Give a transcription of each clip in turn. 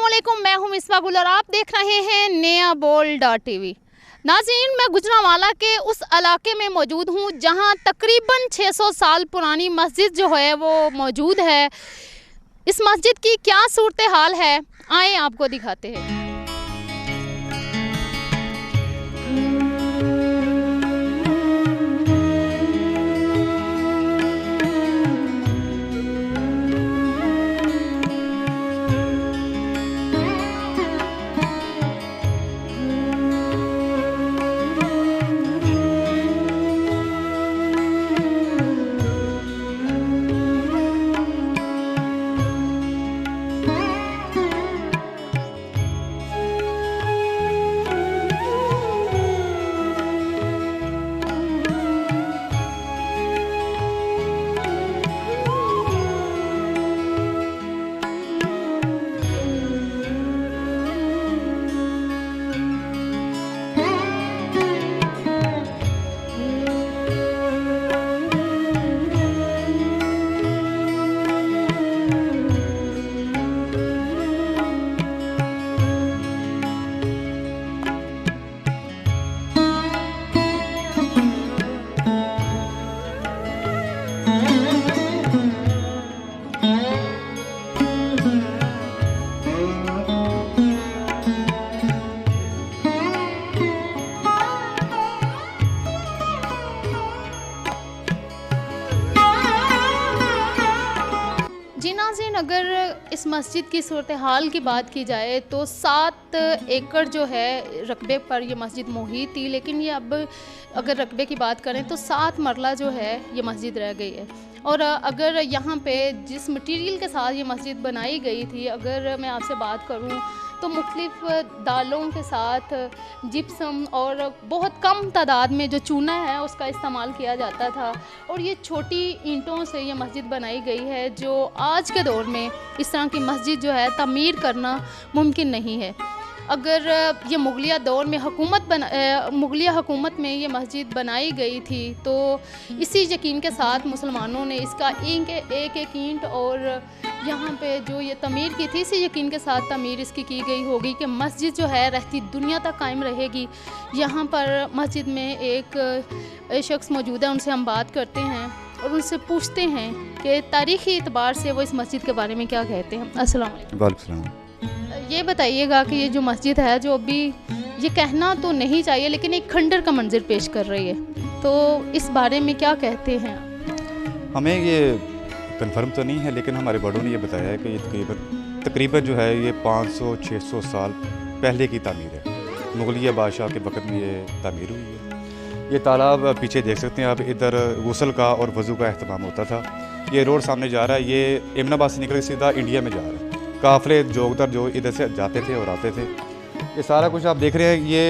अस्सलामुअलैकुम, मैं हूं मिसबा गुल और आप देख रहे हैं नया बोल.tv। नाज़रीन, मैं गुजरांवाला के उस इलाके में मौजूद हूं जहां तकरीबन 600 साल पुरानी मस्जिद जो है वो मौजूद है। इस मस्जिद की क्या सूरत हाल है, आए आपको दिखाते हैं। जी नाज़रीन, अगर इस मस्जिद की सूरत हाल की बात की जाए तो 7 एकड़ जो है रकबे पर ये मस्जिद मुहित थी, लेकिन ये अब अगर रकबे की बात करें तो 7 मरला जो है ये मस्जिद रह गई है। और अगर यहाँ पे जिस मटेरियल के साथ ये मस्जिद बनाई गई थी, अगर मैं आपसे बात करूँ तो मुख्तलिफ दालों के साथ जिप्सम और बहुत कम तादाद में जो चूना है उसका इस्तेमाल किया जाता था। और ये छोटी ईंटों से ये मस्जिद बनाई गई है, जो आज के दौर में इस तरह की मस्जिद जो है तमीर करना मुमकिन नहीं है। अगर ये मुगलिया दौर में मुगलिया हुकूमत में ये मस्जिद बनाई गई थी तो इसी यकीन के साथ मुसलमानों ने इसका एक ईंट और यहाँ पे जो ये तमीर की थी, इसी यकीन के साथ तमीर इसकी की गई होगी कि मस्जिद जो है रहती दुनिया तक कायम रहेगी। यहाँ पर मस्जिद में एक शख्स मौजूद है, उनसे हम बात करते हैं और उनसे पूछते हैं कि तारीख़ी एतबार से वो इस मस्जिद के बारे में क्या कहते हैं। अस्सलाम वालेकुम। ये बताइएगा कि ये जो मस्जिद है, जो अभी ये कहना तो नहीं चाहिए लेकिन एक खंडर का मंजर पेश कर रही है, तो इस बारे में क्या कहते हैं? हमें ये कंफर्म तो नहीं है, लेकिन हमारे बड़ों ने ये बताया है कि ये तकरीबन जो है ये 500-600 साल पहले की तामीर है। मुगलिया बादशाह के वक़्त में ये तामीर हुई है। ये तालाब पीछे देख सकते हैं आप, इधर गुस्ल का और वज़ू का अहतमाम होता था। ये रोड सामने जा रहा है, ये एमनाबाद से निकल के सीधा इंडिया में जा रहा है। काफ़िले जोगतर जो इधर से जाते थे और आते थे। ये सारा कुछ आप देख रहे हैं, ये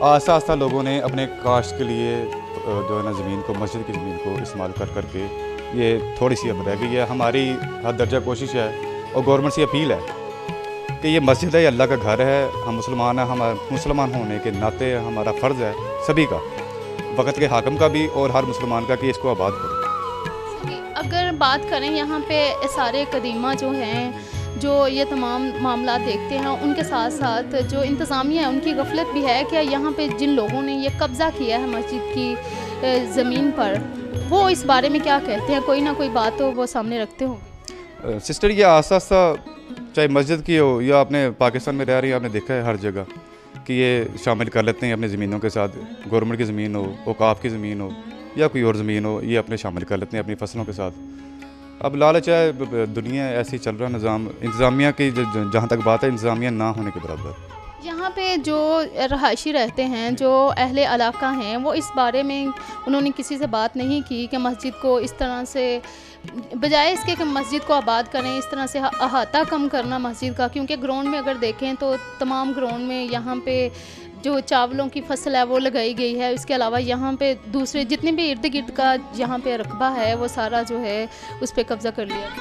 आस्ता आस्ता लोगों ने अपने काश्त के लिए जो है ना ज़मीन को, मस्जिद की ज़मीन को इस्तेमाल कर के ये थोड़ी सी अब रह गई है। हमारी हर दर्जा कोशिश है और गवर्नमेंट से अपील है कि ये मस्जिद है, ये अल्लाह का घर है, हम मुसलमान हैं, हम मुसलमान होने के नाते हमारा फ़र्ज़ है सभी का, वक़्त के हाकिम का भी और हर मुसलमान का, कि इसको आबाद करें। अगर बात करें यहाँ पे सारे कदीमा जो हैं, जो ये तमाम मामला देखते हैं, उनके साथ साथ जो इंतज़ामिया है उनकी गफलत भी है कि यहाँ पे जिन लोगों ने ये कब्ज़ा किया है मस्जिद की ज़मीन पर, वो इस बारे में क्या कहते हैं? कोई ना कोई बात तो वो सामने रखते होंगे। सिस्टर, ये आस्ता आस्ता चाहे मस्जिद की हो या अपने पाकिस्तान में रह रही है, आपने देखा है हर जगह कि ये शामिल कर लेते हैं अपनी ज़मीनों के साथ। गवर्नमेंट की ज़मीन हो, औकाफ की ज़मीन हो या कोई और ज़मीन हो, ये अपने शामिल कर लेते हैं अपनी फसलों के साथ। अब लालच है, दुनिया ऐसी चल रहा निज़ाम, इंतज़ामिया की जहाँ तक बात है, इंतज़ामिया ना होने के बराबर। यहाँ पे जो रहायशी रहते हैं, जो अहले इलाका हैं, वो इस बारे में उन्होंने किसी से बात नहीं की कि मस्जिद को इस तरह से, बजाय इसके कि मस्जिद को आबाद करें, इस तरह से अहाता कम करना मस्जिद का। क्योंकि ग्राउंड में अगर देखें तो तमाम ग्राउंड में यहाँ पे जो चावलों की फसल है वो लगाई गई है। इसके अलावा यहाँ पे दूसरे जितने भी इर्द गिर्द का यहाँ पे रकबा है वो सारा जो है उस पर कब्ज़ा कर लिया।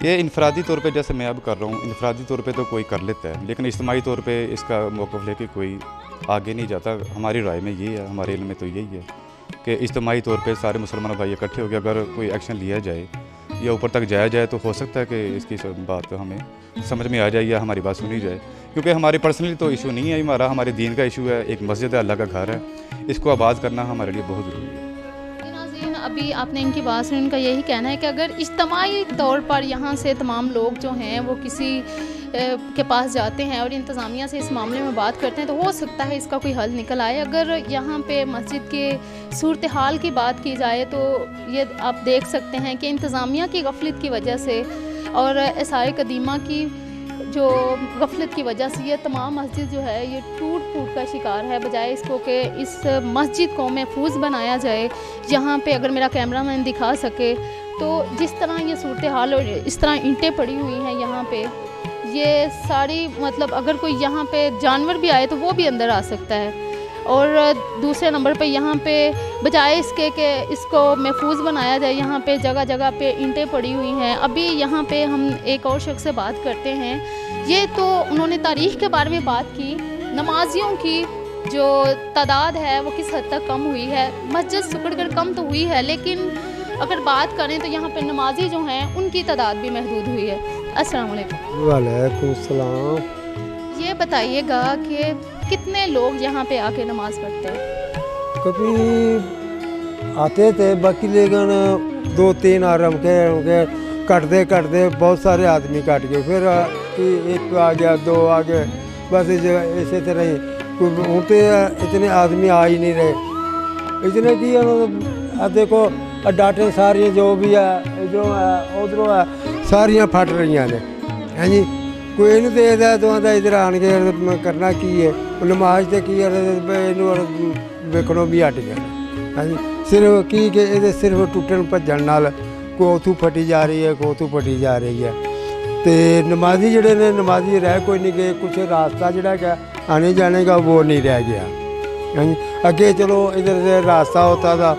ये इनफरादी तौर पे, जैसे मैं अब कर रहा हूँ, इनफरादी तौर पे तो कोई कर लेता है, लेकिन इज्तिमाई तौर पे इसका मौक़िफ़ लेके कोई आगे नहीं जाता। हमारी राय में ये है, हमारे इल्म में तो यही है कि इज्तिमाई तौर पे सारे मुसलमान भाई इकट्ठे हो गए अगर कोई एक्शन लिया जाए या ऊपर तक जाया जाए तो हो सकता है कि इसकी बात हमें समझ में आ जाए या हमारी बात सुनी जाए, क्योंकि हमारे पर्सनली तो इशू नहीं है, हमारे दीन का इशू है। एक मस्जिद है, अल्लाह का घर है, इसको आबाद करना हमारे लिए बहुत ज़रूरी है। नाज़रीन, अभी आपने इनकी बात सुनी, इनका यही कहना है कि अगर इज्तमाही तौर पर यहाँ से तमाम लोग जो हैं वो किसी के पास जाते हैं और इंतज़ामिया से इस मामले में बात करते हैं तो हो सकता है इसका कोई हल निकल आए। अगर यहाँ पे मस्जिद के सूरत हाल की बात की जाए तो ये आप देख सकते हैं कि इंतज़ामिया की गफलत की वजह से और आसार कदीमा की जो गफलत की वजह से ये तमाम मस्जिद जो है ये टूट फूट का शिकार है। बजाय इसको कि इस मस्जिद को महफूज बनाया जाए, यहाँ पे अगर मेरा कैमरामैन दिखा सके तो जिस तरह ये सूरत हाल और इस तरह ईंटें पड़ी हुई हैं यहाँ पे, ये सारी मतलब अगर कोई यहाँ पे जानवर भी आए तो वो भी अंदर आ सकता है। और दूसरे नंबर पे यहाँ पे बजाय इसके कि इसको महफूज बनाया जाए, यहाँ पे जगह जगह पे ईंटें पड़ी हुई हैं। अभी यहाँ पे हम एक और शख्स से बात करते हैं, ये तो उन्होंने तारीख़ के बारे में बात की, नमाजियों की जो तादाद है वो किस हद तक कम हुई है। मस्जिद सिकुड़ कर कम तो हुई है, लेकिन अगर बात करें तो यहाँ पे नमाजी जो हैं उनकी तादाद भी महदूद हुई है। अस्सलाम वालेकुम। वालेकुम सलाम। ये बताइएगा कि कितने लोग यहाँ पे आके नमाज़ पढ़ते हैं? कभी आते थे, बाकी लेकिन 2-3 आराम के कटते कटते बहुत सारे आदमी कट गए, फिर एक आ गया, 2 आ गए, बस इसी तरह ही। हूँ तो इतने आदमी आ ही नहीं रहे। इतने की देखो डाटे सारियाँ जो भी है, जो है उधरों है, सारियाँ फट रही ने, हैं जी। कोई नहीं देखता तो आता इधर आन के करना की है, नमाज तो की वेखनों भी हट गए, हाँ जी। सिर्फ की कि ये सिर्फ टुटन भजन नाल को उथू फटी जा रही है, को उथू फटी जा रही है। तो नमाजी जड़े ने नमाजी रह कोई नहीं गए, कुछ रास्ता जड़ा क्या आने जाने का वो नहीं रह गया, हाँ जी। अगे चलो इधर से रास्ता होता था,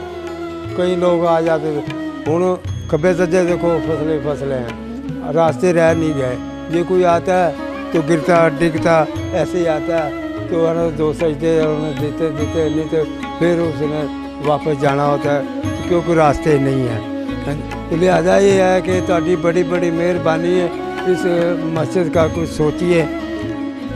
कई लोग आ जाते थे, हूँ खब्बे सज्जे देखो फसलें हैं, रास्ते रह नहीं गए। ये कोई आता है तो गिरता डिगता ऐसे ही आता है, तो है 2 सजदे देते देते, नहीं तो फिर उसने वापस जाना होता है क्योंकि रास्ते नहीं हैं। लिहाजा ये है कि ताड़ी बड़ी बड़ी मेहरबानी है, इस मस्जिद का कुछ सोचिए।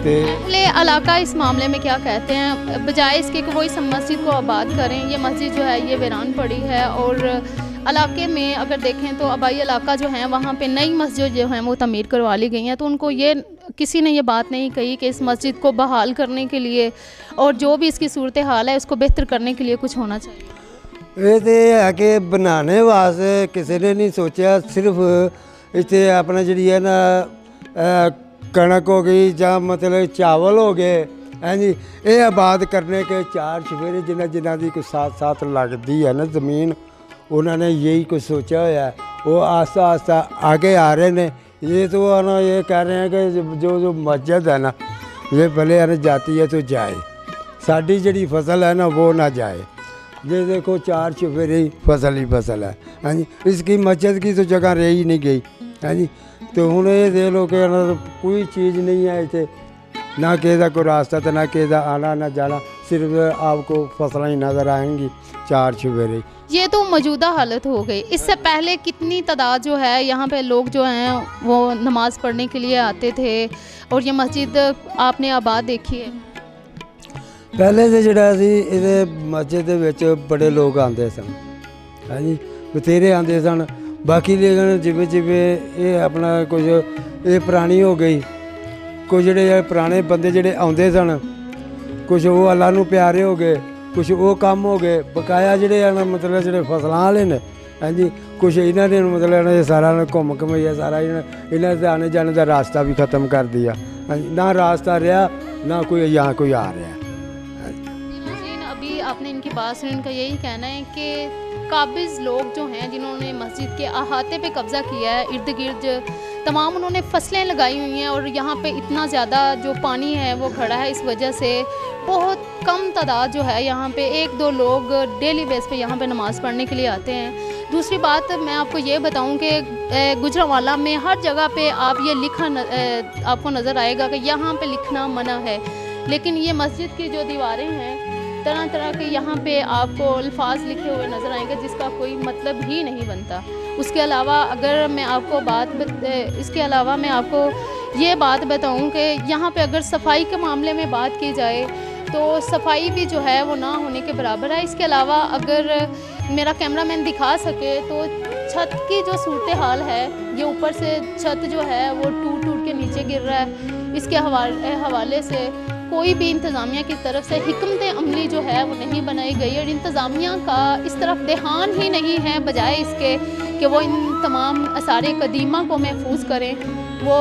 अहले इलाका इस मामले में क्या कहते हैं? बजाय इसके कि वो इस मस्जिद को आबाद करें, ये मस्जिद जो है ये वीरान पड़ी है और इलाके में अगर देखें तो आबाई इलाका जो है वहाँ पे नई मस्जिद जो है वो तमीर करवा ली गई हैं, तो उनको ये किसी ने ये बात नहीं कही कि इस मस्जिद को बहाल करने के लिए और जो भी इसकी सूरत हाल है उसको बेहतर करने के लिए कुछ होना चाहिए। ये तो है कि बनाने वास्ते किसी ने नहीं सोचा, सिर्फ इतने अपना जी है ना कणक हो गई या मतलब चावल हो गए, हैं जी। ये आबाद करने के 4 चफेरे जिन्हें की कुछ साथ लगती है ना ज़मीन, उन्होंने यही कुछ सोचा हुआ है। वो आस्ता आस्ता आगे आ रहे हैं। ये तो है ना, ये कह रहे हैं कि जो मस्जिद है ना ये भले है ना जाती है तो जाए, साड़ी जड़ी फसल है ना वो ना जाए। ये देखो 4 चफेरे फसल ही फसल है, हाँ जी। इसकी मस्जिद की तो जगह रह ही नहीं गई, हाँ जी। तो हूँ ये देख लो कि कोई चीज़ नहीं है इतने, ना किसी का कोई रास्ता तो ना किसी का आना ना जाना, सिर्फ आपको फसलें ही नज़र आएंगी 4 चफेरे। ये तो मौजूदा हालत हो गई। इससे पहले कितनी तादाद जो है यहाँ पे लोग जो हैं वो नमाज़ पढ़ने के लिए आते थे और ये मस्जिद आपने आबाद देखी है? पहले तो जोड़ा सी मस्जिद विच बड़े लोग आते सन, हाँ जी, बथेरे आते सन। बाकी लेकिन जिमें जिमें ये अपना कुछ ये पुरानी हो गई, कुछ जोड़े पुराने बंदे जोड़े आते सन, कुछ वो अल्लाह नूं प्यारे हो गए, कुछ वो काम हो गए। बकाया जोड़े मतलब जो फसलों वाले ने, हाँ जी, कुछ इन्होंने मतलब सारा घूम घुमाइया सारा इन्होंने आने जाने का रास्ता भी ख़त्म कर दिया, हाँ जी। ना रास्ता रहा ना कोई यहाँ कोई आ रहा। अभी आपने इनकी बात सुनी, इनका यही कहना है कि काबिज़ लोग जो हैं जिन्होंने मस्जिद के अहाते पे कब्ज़ा किया है, इर्द गिर्द तमाम उन्होंने फसलें लगाई हुई हैं और यहाँ पे इतना ज़्यादा जो पानी है वो खड़ा है, इस वजह से बहुत कम तादाद जो है यहाँ पे 1-2 लोग डेली बेस पे यहाँ पे नमाज़ पढ़ने के लिए आते हैं। दूसरी बात मैं आपको ये बताऊँ कि गुजरांवाला में हर जगह पे आप ये लिखा आपको नज़र आएगा कि यहाँ पे लिखना मना है, लेकिन ये मस्जिद की जो दीवारें हैं तरह तरह के यहाँ पे आपको अल्फाज लिखे हुए नज़र आएंगे जिसका कोई मतलब ही नहीं बनता। उसके अलावा अगर मैं आपको इसके अलावा मैं आपको ये बात बताऊं कि यहाँ पे अगर सफाई के मामले में बात की जाए तो सफाई भी जो है वो ना होने के बराबर है। इसके अलावा अगर मेरा कैमरामैन दिखा सके तो छत की जो सूरत हाल है, ये ऊपर से छत जो है वो टूट टूट के नीचे गिर रहा है। इसके हवाले से कोई भी इंतज़ामिया की तरफ से हिकमत अमली जो है वो नहीं बनाई गई और इंतज़ामिया का इस तरफ ध्यान ही नहीं है, बजाय इसके कि वो इन तमाम आसारे कदीमा को महफूज करें, वो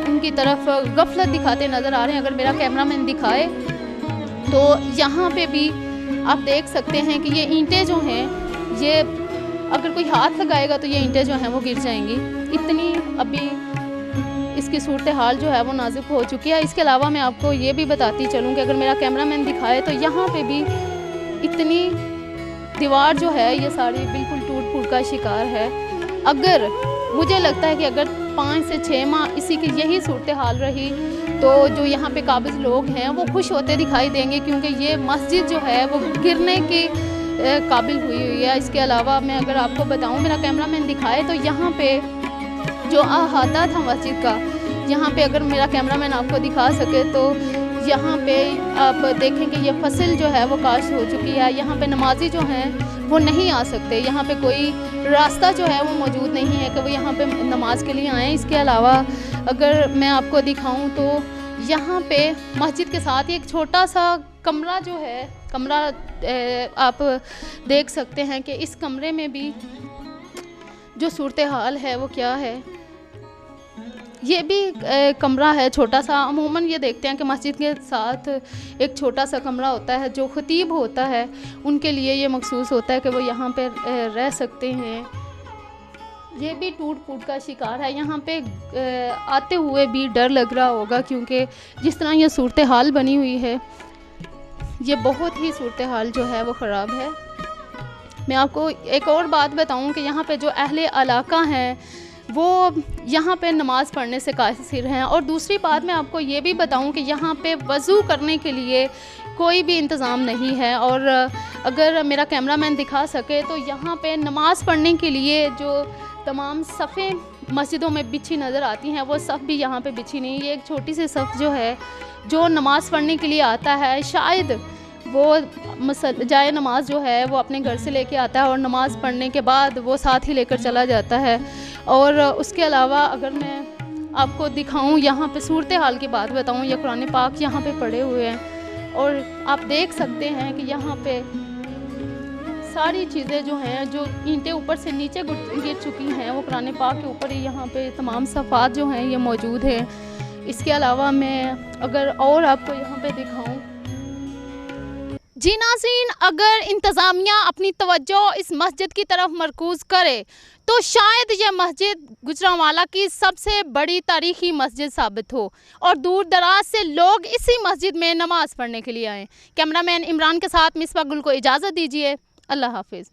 उनकी तरफ गफलत दिखाते नज़र आ रहे हैं। अगर मेरा कैमरामैन दिखाए तो यहाँ पे भी आप देख सकते हैं कि ये ईंटें जो हैं, ये अगर कोई हाथ लगाएगा तो ये ईंटें जो हैं वो गिर जाएंगी। इतनी अभी इसकी सूरत हाल जो है वो नाजुक हो चुकी है। इसके अलावा मैं आपको ये भी बताती चलूँ कि अगर मेरा कैमरामैन दिखाए तो यहाँ पे भी इतनी दीवार जो है ये सारी बिल्कुल टूट फूट का शिकार है। अगर मुझे लगता है कि अगर 5 से 6 माह इसी की यही सूरत हाल रही तो जो यहाँ पे काबिज लोग हैं वो खुश होते दिखाई देंगे, क्योंकि ये मस्जिद जो है वो गिरने के काबिल हुई है। इसके अलावा मैं अगर आपको बताऊँ, मेरा कैमरामैन दिखाए तो यहाँ पे जो अहाता था मस्जिद का, यहाँ पे अगर मेरा कैमरामैन आपको दिखा सके तो यहाँ पे आप देखें कि ये फसल जो है वो काश्त हो चुकी है। यहाँ पे नमाजी जो हैं वो नहीं आ सकते, यहाँ पे कोई रास्ता जो है वो मौजूद नहीं है कि वो यहाँ पे नमाज के लिए आएँ। इसके अलावा अगर मैं आपको दिखाऊं तो यहाँ पे मस्जिद के साथ ही एक छोटा सा कमरा जो है, कमरा आप देख सकते हैं कि इस कमरे में भी जो सूरत हाल है वो क्या है। ये भी कमरा है छोटा सा। अमूमन ये देखते हैं कि मस्जिद के साथ एक छोटा सा कमरा होता है, जो खतीब होता है उनके लिए ये मखसूस होता है कि वो यहाँ पे रह सकते हैं। ये भी टूट फूट का शिकार है। यहाँ पे आते हुए भी डर लग रहा होगा, क्योंकि जिस तरह ये सूरत हाल बनी हुई है, ये बहुत ही सूरत हाल जो है वो ख़राब है। मैं आपको एक और बात बताऊं कि यहाँ पे जो अहले इलाका हैं वो यहाँ पे नमाज़ पढ़ने से कासिर हैं। और दूसरी बात मैं आपको ये भी बताऊं कि यहाँ पे वज़ू करने के लिए कोई भी इंतज़ाम नहीं है। और अगर मेरा कैमरामैन दिखा सके तो यहाँ पे नमाज़ पढ़ने के लिए जो तमाम सफ़ें मस्जिदों में बिछी नज़र आती हैं, वो सफ़ भी यहाँ पे बिछी नहीं। ये एक छोटी सी सफ़ जो है, जो नमाज़ पढ़ने के लिए आता है, शायद वो जाए नमाज जो है वो अपने घर से लेके आता है और नमाज़ पढ़ने के बाद वो साथ ही लेकर चला जाता है। और उसके अलावा अगर मैं आपको दिखाऊं, यहाँ पे सूरत हाल की बात बताऊं, ये कुरान पाक यहाँ पे पड़े हुए हैं और आप देख सकते हैं कि यहाँ पे सारी चीज़ें जो हैं, जो ईंटें ऊपर से नीचे गिर चुकी हैं, वो कुरान पाक के ऊपर ही यहाँ पे तमाम सफ़ात जो हैं ये मौजूद हैं। इसके अलावा मैं अगर और आपको यहाँ पे दिखाऊं, जी नाज़रीन, अगर इंतज़ामिया अपनी तवज्जो इस मस्जिद की तरफ मरकूज़ करे तो शायद यह मस्जिद गुजरांवाला की सबसे बड़ी तारीख़ी मस्जिद साबित हो और दूर दराज से लोग इसी मस्जिद में नमाज़ पढ़ने के लिए आएँ। कैमरामैन इमरान के साथ मिसबा गुल को इजाज़त दीजिए। अल्लाह हाफिज़।